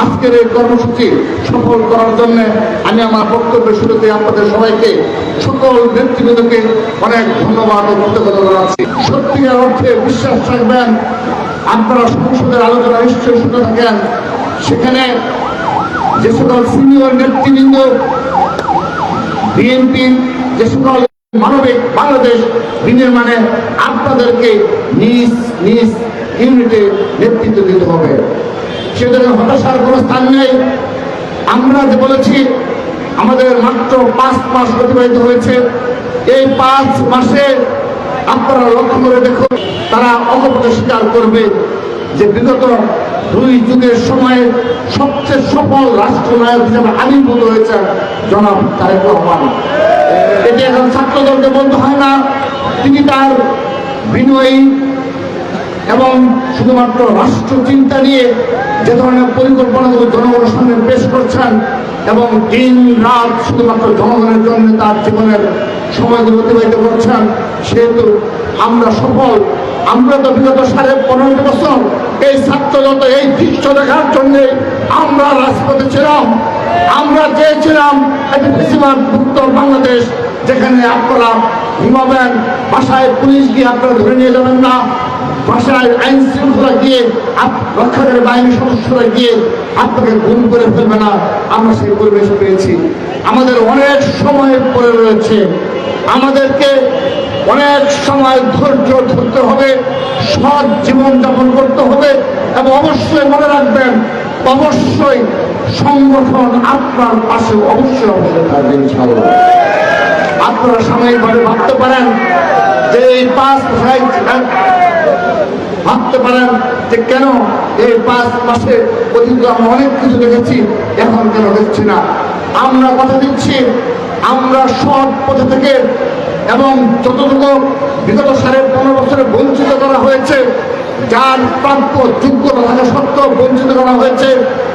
আজকের এই কর্মসূচি সফল করার জন্য আমি আমার বক্তব্যের শুরুতে আপনাদের সবাইকে সকল নেতৃবৃন্দকে অনেক ধন্যবাদ ও কৃতজ্ঞতা জানাচ্ছি। সত্যিকার অর্থে বিশ্বাস রাখবেন, আপনারা সংসদের আলোচনা নিশ্চয়ই শুনে থাকেন, সেখানে যে সকল সিনিয়র নেতৃবৃন্দ বিএনপির যে সকল মানবিক বাংলাদেশ বিনির্মাণে আপনাদেরকে নিজ নিজ ইউনিটে নেতৃত্ব দিতে হবে। সেজন্য হতাশার কোনো স্থান নেই। আমরা যে বলেছি আমাদের মাত্র 5 মাস অতিবাহিত হয়েছে, এই 5 মাসে আপনারা লক্ষ্য করে দেখুন, তারা অকপটে স্বীকার করবে যে বিগত 2 যুগের সময়ে সবচেয়ে সফল রাষ্ট্রনায়ক হিসেবে আবির্ভূত হয়েছে জনাব তারেক রহমান। এটি এখন ছাত্রদলকে বলতে হয় না, তিনি তার বিনয়ী এবং শুধুমাত্র রাষ্ট্র চিন্তা নিয়ে যে ধরনের পরিকল্পনাগুলো জনগণের সামনে পেশ করছেন এবং দিন রাত শুধুমাত্র জনগণের জন্য তার জীবনের সময়গুলো অতিবাহিত করছেন, সেহেতু আমরা সফল। আমরা তো বিগত 15.5 বছর এই ছাত্রদল এই দৃশ্য দেখার জন্য আমরা রাজপথে ছিলাম। আমরা চেয়েছিলাম একটি বেশিরভাগ মুক্ত বাংলাদেশ, যেখানে আপনারা ঘুমাবেন, বাসায় পুলিশ গিয়ে আপনারা ধরে নিয়ে যাবেন না, বাসায় আইন শৃঙ্খলা গিয়ে রক্ষাকারী বাহিনীর সদস্যরা গিয়ে আপনাকে গুম করে ফেলবে না। আমরা সেই পরিবেশ পেয়েছি। আমাদের অনেক সময় পড়ে রয়েছে, আমাদেরকে অনেক সময় ধৈর্য ধরতে হবে, সৎ জীবনযাপন করতে হবে এবং অবশ্যই মনে রাখবেন, অবশ্যই সংগঠন আপনার পাশে অবশ্যই অবশ্যই থাকবে ইনশাআল্লাহ। আপনারা সাময়িকভাবে ভাবতে পারেন যে এই 5 ভাবতে পারেন যে কেন এই 5 মাসে অতীত আমরা অনেক কিছু দেখেছি, এখন কেন দেখছি না। আমরা কথা দিচ্ছি, আমরা সৎ পথে থেকে এবং যতটুকু বিগত 15.5 বছরে বঞ্চিত করা হয়েছে, যার প্রাপ্য যোগ্যতা থাকা সত্ত্বেও বঞ্চিত করা হয়েছে,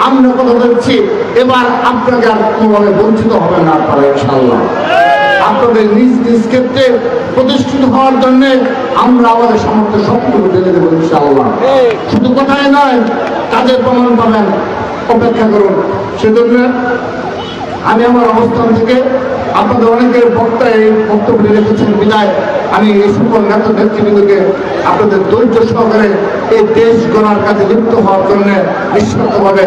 আমরা কথা দিচ্ছি এবার আপনাকে আর কোনোভাবে বঞ্চিত হবে না পারে ইনশাআল্লাহ। আপনাদের নিজ নিজ ক্ষেত্রে প্রতিষ্ঠিত হওয়ার জন্য আমরা আমাদের সামর্থ্য সবটুকু ঢেলে দেবো ইনশাআল্লাহ। শুধু কথাই নয়, কাজের প্রমাণ পাবেন, অপেক্ষা করুন। সেজন্য আমি আমার অবস্থান থেকে আপনাদের অনেকের বক্তায় এই বক্তব্যটি রেখেছেন বিদায়, আমি এই সকল নেতৃবৃন্দকে আপনাদের ধৈর্য সহকারে এই দেশ গড়ার কাজে লিপ্ত হওয়ার জন্য নিঃস্বার্থভাবে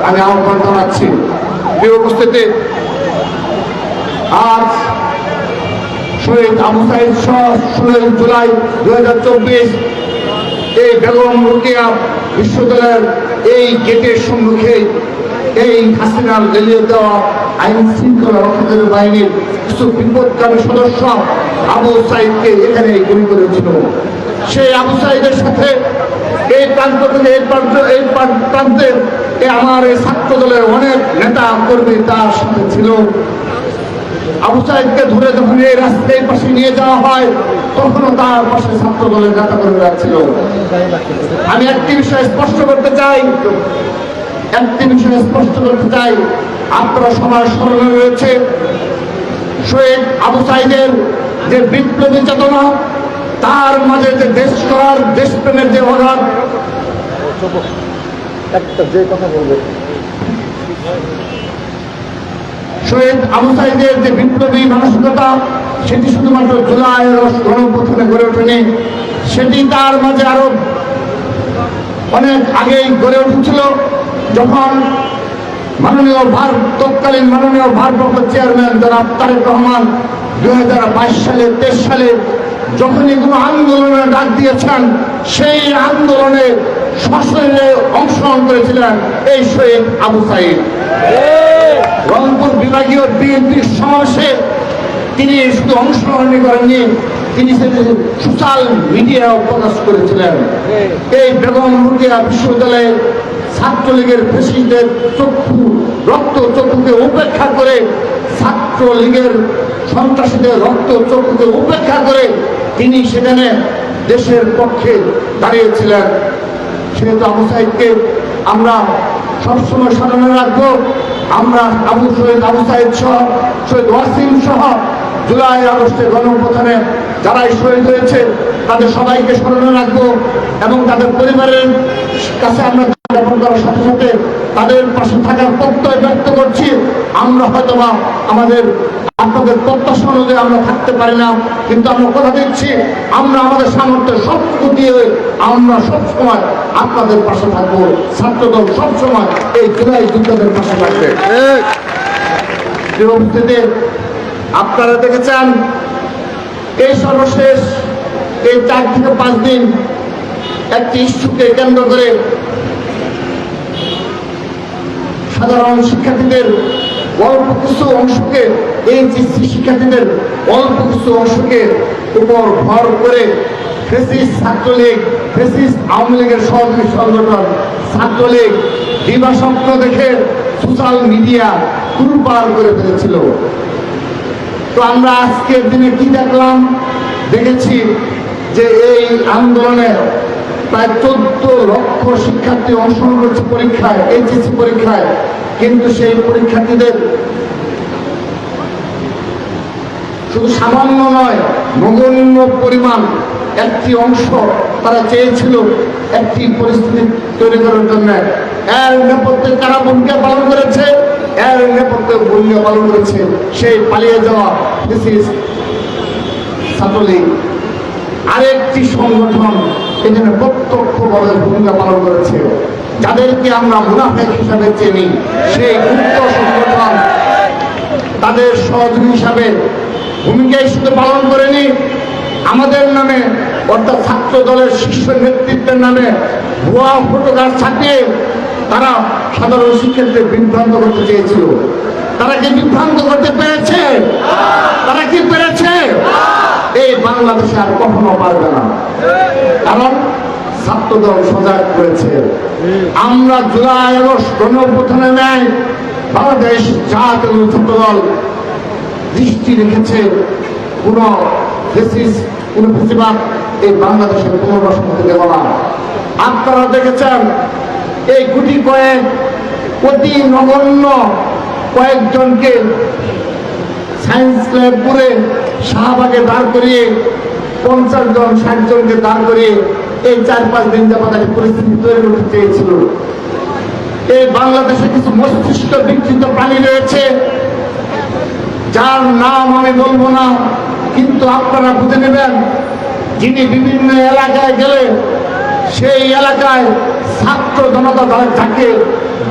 আমি আহ্বান জানাচ্ছি। প্রিয় উপস্থিতি, আজ শহীদ আবু সাঈদ সহ 16 জুলাই 2024 এই বেগম রোকেয়া বিশ্ববিদ্যালয়ের এই গেটের সম্মুখে এই হাসিনার লেলিয়ে দেওয়া আইন শৃঙ্খলা রক্ষাকারী বাহিনীর কিছু বিপদকামী সদস্য আবু সাঈদকে এখানে গুলি করেছিল। সেই আবু সাঈদের সাথে এই প্রান্ত থেকে এই প্রান্তের আমার এই ছাত্র দলের অনেক নেতা কর্মী তার সাথে ছিল। আবু সাঈদকে ধরে যখন এই রাস্তায় পাশে নিয়ে যাওয়া হয়, তখনও তার পাশে ছাত্র দলের নেতা কর্মীরা ছিল। আমি একটি বিষয় স্পষ্ট করতে চাই, আপনারা সবার স্মরণে রয়েছে শহীদ আবু সাঈদের যে বিপ্লবী চেতনা, তার মাঝে যে দেশ করার দেশপ্রেমের যে অগাধ, শহীদ আবু সাঈদের যে বিপ্লবী মানসিকতা, সেটি শুধুমাত্র জুলাইয়ের গণঅভ্যুত্থানে গড়ে ওঠেনি, সেটি তার মাঝে আরো অনেক আগেই গড়ে উঠেছিল। যখন তৎকালীন মাননীয় ভারপ্রাপ্ত চেয়ারম্যান জনাব তারেক রহমান 2022 সালে 23 সালে যখন এগুলো আন্দোলনের ডাক দিয়েছেন, সেই আন্দোলনে সশরীরে অংশগ্রহণ করেছিলেন এই শহীদ আবু সাঈদ। রংপুর বিভাগীয় বিএনপির সমাবেশে তিনি শুধু অংশগ্রহণ করেননি, তিনি সোশ্যাল মিডিয়াও প্রকাশ করেছিলেন। এই বেগম রোকেয়া বিশ্ববিদ্যালয়ের ছাত্রলীগের প্রেসিডেন্টের চক্ষুকে উপেক্ষা করে, ছাত্রলীগের সন্ত্রাসীদের চক্ষুকে উপেক্ষা করে তিনি সেখানে দেশের পক্ষে দাঁড়িয়েছিলেন। সেহেতু আবু সাঈদকে আমরা সবসময় স্মরণে রাখবো। আমরা শহীদ আবু সাঈদ সহ শহীদ ওয়াসিম সহ জুলাই আগস্টে গণঅভ্যুত্থানে যারাই শহীদ হয়েছে তাদের সবাইকে স্মরণে রাখবো এবং তাদের পরিবারের কাছে আমরা জ্ঞাপন করার সাথে সাথে তাদের পাশে থাকার প্রত্যয় ব্যক্ত করছি। আমরা হয়তোবা আমাদের আপনাদের প্রত্যাশা অনুযায়ী আমরা থাকতে পারি না, কিন্তু আমরা কথা দিচ্ছি আমরা আমাদের সামর্থ্য সবটুকু দিয়ে আমরা সবসময় আপনাদের পাশে থাকবো। ছাত্রদল সবসময় এই জুলাই যোদ্ধাদের পাশে থাকবে। উপস্থিতি আপনারা দেখেছেন এই সর্বশেষ এই 4 থেকে 5 দিন একটি ইস্যুকে কেন্দ্র করে সাধারণ শিক্ষার্থীদের অল্প কিছু অংশকে এইচএসসি শিক্ষার্থীদের অল্প কিছু অংশকে উপর ভর করে ফ্যাসিস্ট ছাত্রলীগ, ফ্যাসিস্ট আওয়ামী লীগের সহযোগী সংগঠন ছাত্রলীগ দিবা স্বপ্ন দেখে সোশ্যাল মিডিয়া তুলপার করে ফেলেছিল। তো আমরা আজকের দিনে কি দেখলাম? দেখেছি যে এই আন্দোলনে প্রায় 14 লক্ষ শিক্ষার্থী অংশগ্রহণ করছে পরীক্ষায়, এইচএসসি পরীক্ষায়, কিন্তু সেই পরীক্ষার্থীদের শুধু সামান্য নয়, নগণ্য পরিমাণ একটি অংশ তারা চেয়েছিল একটি পরিস্থিতি তৈরি করার জন্য। এর নেপথ্যে কারা ভূমিকা পালন করেছে? এর নেপথ্যে ভূমিকা পালন করেছে সেই পালিয়ে যাওয়া ছাত্রলীগ। আরেকটি সংগঠন এখানে প্রত্যক্ষভাবে ভূমিকা পালন করেছে, যাদেরকে আমরা মুনাফেক হিসাবে চিনি। সেই গুপ্ত সংগঠন তাদের সহযোগী হিসাবে ভূমিকায় শুধু পালন করেনি, আমাদের নামে অর্থাৎ ছাত্র দলের শীর্ষ নেতৃত্বের নামে ভুয়া ফটোগ্রাফ ছাপিয়ে তারা সাধারণ শিক্ষার্থীদের বিভ্রান্ত করতে চেয়েছিল। তারা কি বিভ্রান্ত করতে পেরেছে? তারা কি পেরেছে? এই বাংলাদেশে আর কখনো পারবে না, কারণ ছাত্রদল সজাগ করেছে। আমরা জুলাই আগস্ট গণঅভ্যুত্থানে নেয় বাংলাদেশ জাতীয় ছাত্রদল দৃষ্টি রেখেছে কোন ফেসিবাদ এই বাংলাদেশের পুনর্বাসন হতে দেব না। আপনারা দেখেছেন এই গুটি কয়েক অতি নগণ্য কয়েকজনকে সায়েন্স ল্যাব করে শাহবাগে দাঁড় করিয়ে 50 জন 60 জনকে দাঁড় করিয়ে এই 4-5 দিন যাবত একটা পরিস্থিতি তৈরি করতে চেয়েছিল। এই বাংলাদেশে কিছু মস্তিষ্ক বিকৃত প্রাণী রয়েছে, যার নাম আমি বলবো না, কিন্তু আপনারা বুঝে নেবেন। যিনি বিভিন্ন এলাকায় গেলে সেই এলাকায় ছাত্র জনতা যাকে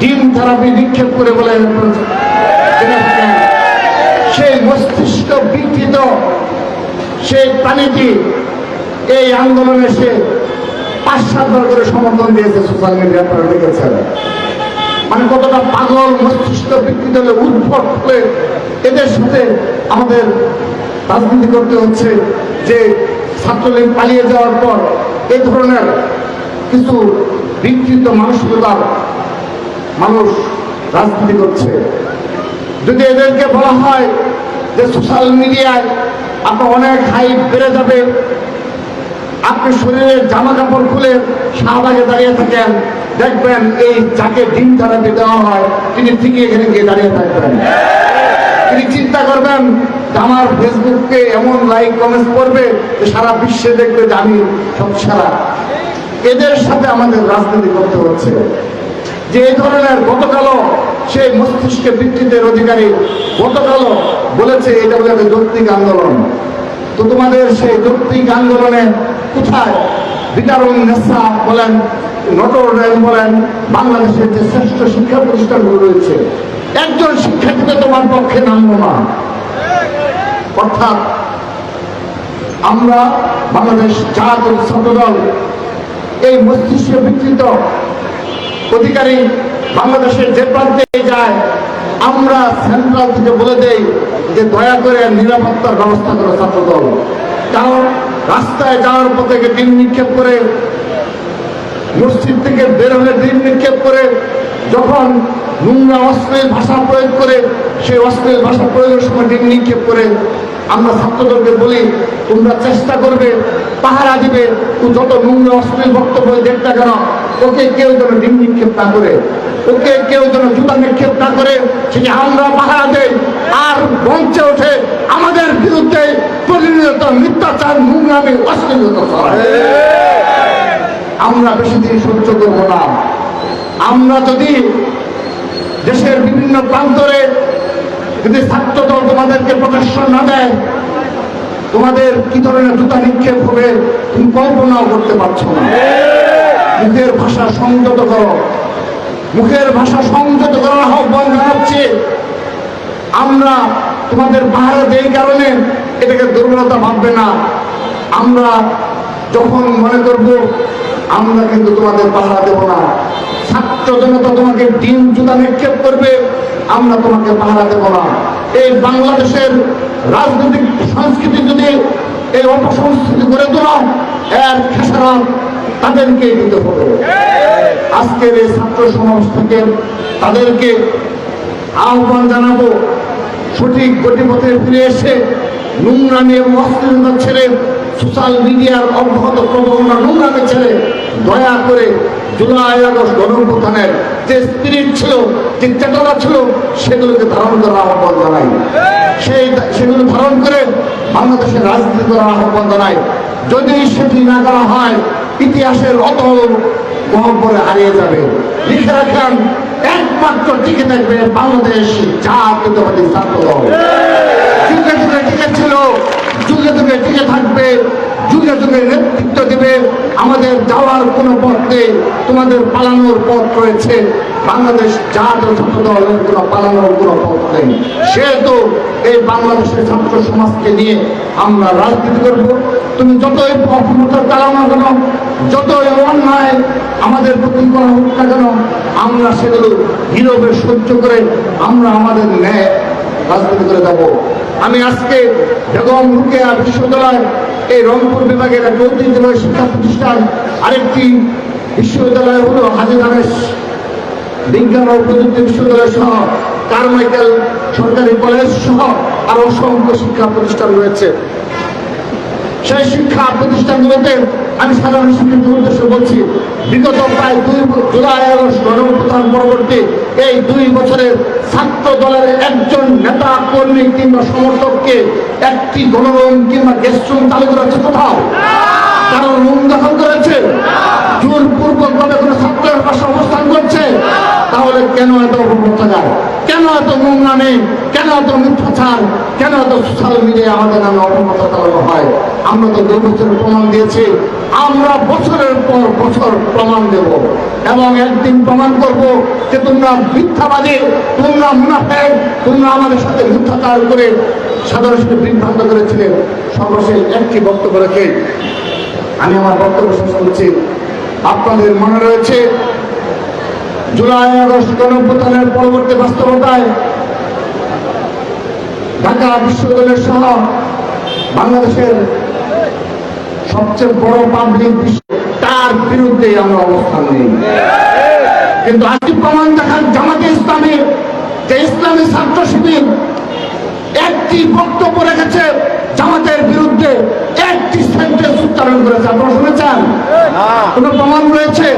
ডিম থেরাপি নিক্ষেপ করে বলে সেই মস্তিষ্ক বিকৃত সেই প্রাণীটি এই আন্দোলনে সে 5-7 বার করে সমর্থন দিয়েছে। সোশ্যাল মিডিয়া আপনারা দেখেছেন, মানে কতটা পাগল মস্তিষ্ক বিকৃত হলে উদ্ভট হলে এদের সাথে আমাদের রাজনীতি করতে হচ্ছে। যে ছাত্রলীগ পালিয়ে যাওয়ার পর এই ধরনের কিছু বিকৃত মানসিকতার মানুষ রাজনীতি করছে। যদি এদেরকে বলা হয় যে সোশ্যাল মিডিয়ায় আপনার অনেক হাইপ বেড়ে যাবে, আপনি শরীরের জামা কাপড় খুলে শাহবাগে দাঁড়িয়ে থাকেন, দেখবেন এই যাকে ডিম থেরাপি দেওয়া হয় তিনি ঠিকই এখানে গিয়ে দাঁড়িয়ে থাকবেন। তিনি চিন্তা করবেন আমার ফেসবুককে এমন লাইক কমেন্ট করবে যে সারা বিশ্বে দেখবে যে আমি সব সারা। এদের সাথে আমাদের রাজনীতি করতে হচ্ছে। যে এই ধরনের গতকালও সেই মস্তিষ্কে বিকৃতের অধিকারী গতকালও বলেছে এটা বলে যৌক্তিক আন্দোলন। তো তোমাদের সেই যৌক্তিক আন্দোলনে কোথায় বিতরণ নেশা বলেন, নটর ডেম বলেন, বাংলাদেশের যে শ্রেষ্ঠ শিক্ষা প্রতিষ্ঠানগুলো রয়েছে, একজন শিক্ষার্থীতে তোমার পক্ষে নামবো না। অর্থাৎ আমরা বাংলাদেশ জাতীয় ছাত্রদল এই মস্তিষ্ক বিকৃত অধিকারী বাংলাদেশের যে প্রান্তে যায় আমরা সেন্ট্রাল থেকে বলে দেই যে দয়া করে নিরাপত্তার ব্যবস্থা করে ছাত্রদল। কারণ রাস্তায় যাওয়ার পথে ডিম নিক্ষেপ করে, মসজিদ থেকে বের হলে ডিম নিক্ষেপ করে, যখন নোংরা অশ্লীল ভাষা প্রয়োগ করে সেই অশ্লীল ভাষা প্রয়োগের সময় ডিম নিক্ষেপ করে, আমরা ছাত্রদলকে বলি তোমরা চেষ্টা করবে পাহারা দিবে, যত নোংরা অশ্লীল বক্তব্য দেখতে কেন ওকে কেউ যেন ডিম নিক্ষেপ না করে, ওকে কেউ যেন জুতা নিক্ষেপ না করে, সেটি আমরা পাহারা দেই। আর মঞ্চে ওঠে আমাদের বিরুদ্ধে প্রতিনিয়ত মিথ্যাচার, নোংরামি, অশ্লীলতা ছড়ায়। আমরা বেশি দিন সহ্য করবো না। আমরা যদি দেশের বিভিন্ন প্রান্তরে যদি ছাত্রদল তোমাদেরকে প্রদর্শন না দেয়, তোমাদের কি ধরনের জুতা নিক্ষেপ হবে তুমি কল্পনাও করতে পারছো না। মুখের ভাষা সংযত করো, মুখের ভাষা সংযত করার আহ্বান জানাচ্ছি। আমরা তোমাদের পাহারা দেই কারণে এটাকে দুর্বলতা ভাববে না। আমরা যখন মনে করব আমরা কিন্তু তোমাদের পাহারা দেব না, ছাত্র জনতা তোমাকে ডিম জুতা নিক্ষেপ করবে, আমরা তোমাকে পাহারা দেব না। এই বাংলাদেশের রাজনৈতিক সংস্কৃতি যদি এই অপসংস্কৃতি করে তোলা, এর খেসারত তাদেরকে দিতে হবে। আজকের এই ছাত্র সমাবেশ থেকে তাদেরকে আহ্বান জানাবো, সঠিক গতিপথে ফিরে এসে নোংরামি এবং অশ্লীলতা ছেড়ে, সোশ্যাল মিডিয়ার অব্যাহত প্রবণতা নোংরামি ছেড়ে দয়া করে জুলাই আগস্ট গণঅভ্যুত্থানের যে স্পিরিট ছিল, যে চেতনা ছিল, সেগুলোকে ধারণ করার আহ্বান জানাই। সেগুলো ধারণ করে বাংলাদেশের রাজনীতি করার আহ্বান জানাই। যদি সেটি না করা হয়, ইতিহাসের অতল গহ্বরে হারিয়ে যাবে। লিখে রাখেন, একমাত্র টিকে থাকবে বাংলাদেশ জাতীয়তাবাদী ছাত্রদল। যুগে যুগে টিকে ছিল, যুগে যুগে টিকে থাকবে, যুগে যুগে নেতৃত্ব দেবে। আমাদের যাওয়ার কোনো পথ নেই, তোমাদের পালানোর পথ রয়েছে। বাংলাদেশ জাতীয় ছাত্রদলের কোনো পালানোর কোনো পথ নেই। সেহেতু এই বাংলাদেশের ছাত্র সমাজকে নিয়ে আমরা রাজনীতি করব। তুমি যতই অপূর্ণতা চালাও না কেন, যতই অন্যায় আমাদের প্রতি করা হোক না কেন, আমরা সেগুলো নীরবে সহ্য করে আমরা আমাদের ন্যায় রাজনীতি করে যাব। আমি আজকে বেগম রোকেয়া বিশ্ববিদ্যালয়, এই রংপুর বিভাগের একটা ঐতিহ্যবাহী শিক্ষা প্রতিষ্ঠান, আরেকটি বিশ্ববিদ্যালয় হলো হাজী রমেশ বিজ্ঞান ও প্রযুক্তি বিশ্ববিদ্যালয় সহ কারমাইকেল সরকারি কলেজ সহ আরো অসংখ্য শিক্ষা প্রতিষ্ঠান রয়েছে। সেই শিক্ষা প্রতিষ্ঠানগুলোতে আমি সাধারণ শিক্ষার্থীদের উদ্দেশ্যে বলছি, বিগত প্রায় জুলাই আগস্ট গণঅভ্যুত্থান পরবর্তী এই 2 বছরের ছাত্র দলের একজন নেতা কর্মী কিংবা সমর্থককে একটি গণরুম কিংবা গেস্ট রুম চালু করেছে কোথাও? কারণ রুম দখল করেছে, জোরপূর্বক ভাবে কোনো ছাত্রের পাশে অবস্থান করছে। তাহলে কেন এত অপপ্রচার, কেন এত নোংরামি, কেন এত মিথ্যাচার, কেন এত সোশ্যাল মিডিয়ায় আমাদের নামে অপপ্রচার চালানো হয়? আমরা তো 2 বছরের প্রমাণ দিয়েছি, আমরা বছরের পর বছর প্রমাণ দেব এবং একদিন প্রমাণ করব যে তোমরা মিথ্যাবাদী, তোমরা মুনাফেক, তোমরা আমাদের সাথে মিথ্যাচার করে সাধারণ বিভ্রান্ত করেছিলেন। সর্বশেষ একটি বক্তব্য রেখে আমি আমার বক্তব্য শেষ করছি। আপনাদের মনে রয়েছে জুলাই আগস্ট গণঅভ্যুত্থানের পরবর্তী বাস্তবতায় ঢাকা বিশ্ববিদ্যালয় সহ বাংলাদেশের সবচেয়ে বড় পাবলিক তার বিরুদ্ধে আমরা অবস্থান নেই। কিন্তু আজকে প্রমাণ দেখান জামাতে ইসলামী, যে ইসলামী ছাত্র শিবির একটি বক্তব্য রেখেছে জামাতের বিরুদ্ধে, একটি সেন্টেন্স উচ্চারণ করেছে। আপনারা শুনেছেন? কোন প্রমাণ রয়েছে?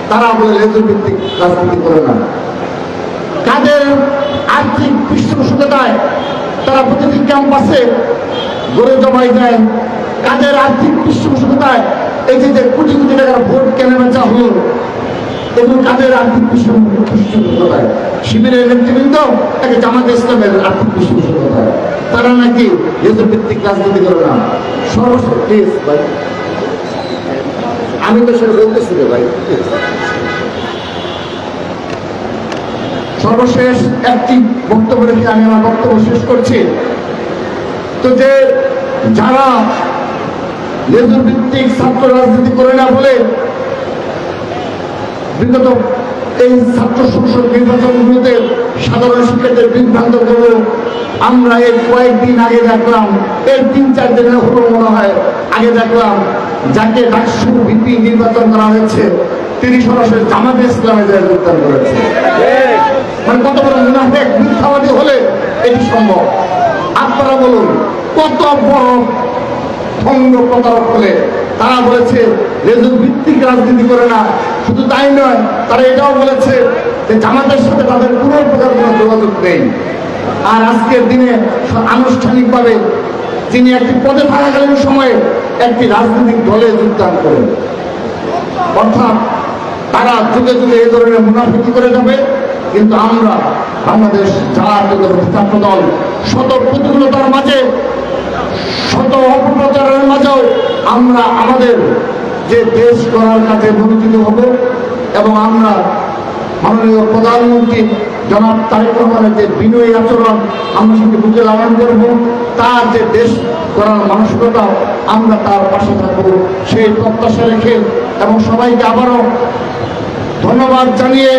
তারা বলে লেজুর ভিত্তিক রাজনীতি করে না। কাদের আর্থিক পৃষ্ঠপোষকতায় তারা প্রতিটি ক্যাম্পাসে গড়ে জমাই দেয়? কাদের আর্থিক পৃষ্ঠপোষকতায় এই যে কোটি কোটি টাকার ভোট কেনা বেচা হল, এগুলো কাদের আর্থিক পৃষ্ঠপোষকতায়? শিবিরের নেতৃবৃন্দ তাকে জামাতে ইসলামের আর্থিক পৃষ্ঠপোষকতায়। তারা নাকি লেজুর ভিত্তিক রাজনীতি করে না। সর্বশেষ ভাই, আমি তো সেটা বলতেছি রে ভাই, সর্বশেষ একটি বক্তব্য রেখে আমি আমার বক্তব্য শেষ করছি। তো যে যারা লেজুর ভিত্তিক ছাত্র রাজনীতি করে না বলে বিগত এই ছাত্র সংসদ নির্বাচনগুলোতে সাধারণ শিক্ষার্থীদের বিভ্রান্ত করবো, আমরা এই কয়েকদিন আগে দেখলাম, এই 3-4 দিনের হলো মনে হয় আগে দেখলাম, যাকে ডাকসু ভিত্তি নির্বাচন করা হয়েছে তিনি সরাসরি জামাতে ইসলামে যায় যোগদান করেছে। মানে কত বড় মুনাফেক, মিথ্যাবাদী হলে এটি সম্ভব? আপনারা বলুন, কত বড় ভঙ্গ প্রতারক হলে তারা বলেছে লেজুর ভিত্তিক রাজনীতি করে না। শুধু তাই নয়, তারা এটাও বলেছে যে জামাতের সাথে তাদের কোনো প্রকার কোনো যোগাযোগ নেই। আর আজকের দিনে আনুষ্ঠানিকভাবে তিনি একটি পদে থাকাকালীন সময়ে একটি রাজনৈতিক দলে যোগদান করেন। অর্থাৎ তারা যুগে যুগে এই ধরনের মুনাফিকি করে যাবে, কিন্তু আমরা বাংলাদেশ জাতীয়তাবাদী ছাত্র দল শত প্রতিকূলতার মাঝে, শত অপপ্রচারের মাঝেও আমরা আমাদের যে দেশ গড়ার কাজে মনোযোগী হব এবং আমরা মাননীয় প্রধানমন্ত্রী জনাব তারেক রহমানের যে বিনয়ী আচরণ আমরা সেটি বুঝে লালন করব, তার যে দেশ গড়ার মানসিকতা আমরা তার পাশে থাকব সেই প্রত্যাশা রেখে এবং সবাইকে আবারও ধন্যবাদ জানিয়ে